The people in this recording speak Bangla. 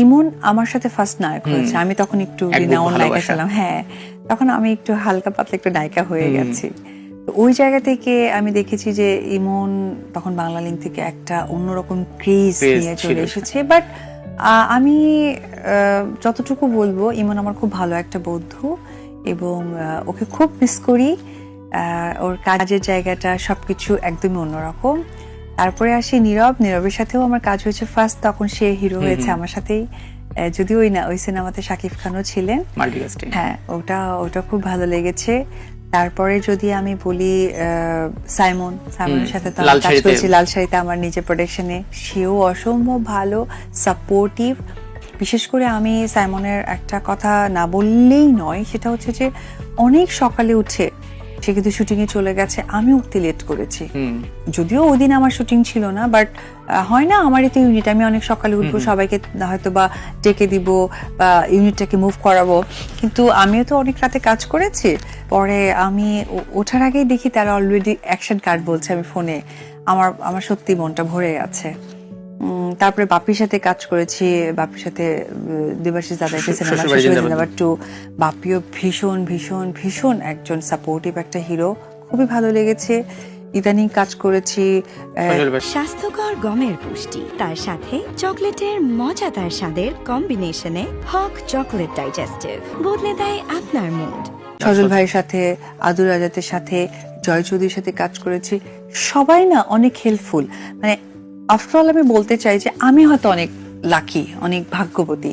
ইমন আমার সাথে ফার্স্ট নায়ক হয়েছে, আমি তখন একটু রিনাউন্ড নায়িকা ছিলাম। হ্যাঁ, তখন আমি একটু হালকা পাতলা একটু নায়িকা হয়ে গেছি। তো ওই জায়গা থেকে আমি দেখেছি যে ইমন তখন বাংলা লিঙ্ক থেকে একটা অন্যরকম ক্রেজ নিয়ে চলে এসেছে। বাট আমি যতটুকু বলবো, ইমন আমার খুব ভালো একটা বন্ধু এবং ওকে খুব মিস করি। ওর কাজের জায়গাটা সবকিছু একদমই অন্যরকম। তারপরে আসি নীরবের সাথেও আমার কাজ হয়েছে ফার্স্ট, তখন সে হিরো হয়েছে আমার সাথেই, যদিও ওই সিনেমাতে শাকিব খানও ছিলেন। হ্যাঁ, ওটা খুব ভালো লেগেছে। তারপরে যদি আমি বলি সাইমনের সাথে তো আমি কাজ করেছি লাল শাড়িতে আমার নিজের প্রোডাকশনে, সেও অসম্ভব ভালো, সাপোর্টিভ। বিশেষ করে আমি সাইমনের একটা কথা না বললেই নয়, সেটা হচ্ছে যে অনেক সকালে উঠে সে কিন্তু শুটিং এ চলে গেছে, আমি উঠতে লেট করেছি, যদিও ওই দিন আমার শুটিং ছিল না। বাট হয় না, আমার এতে ইউনিট, আমি অনেক সকালে উঠবো, সবাইকে হয়তো বা ডেকে দিব বা ইউনিটটাকে মুভ করাবো, কিন্তু আমিও তো অনেক রাতে কাজ করেছি। পরে আমি ওঠার আগেই দেখি তারা অলরেডি অ্যাকশন কার্ড বলছে আমি ফোনে। আমার সত্যি মনটা ভরে গেছে। তারপরে বাপির সাথে কাজ করেছি, বাপির সাথে দেবাশিস দাদা একটা সিনেমা নাম্বার 2। বাপিও ভীষণ ভীষণ ভীষণ একজন সাপোর্টিভ একটা হিরো, খুবই ভালো লেগেছে। ইদানিং কাজ করেছি স্বাস্থ্যকর গমের পুষ্টি, তার সাথে চকলেটের মজাদার স্বাদের কম্বিনেশনে হক চকলেট ডাইজেস্টিভ বদলে দেয় আপনার মুড। সজল ভাইয়ের সাথে, আদুর রাজাতের সাথে, জয় চৌধুরীর সাথে কাজ করেছি। সবাই না অনেক হেল্পফুল। মানে আফটার অল আমি বলতে চাই যে আমি হয়তো অনেক লাকি, অনেক ভাগ্যবতী।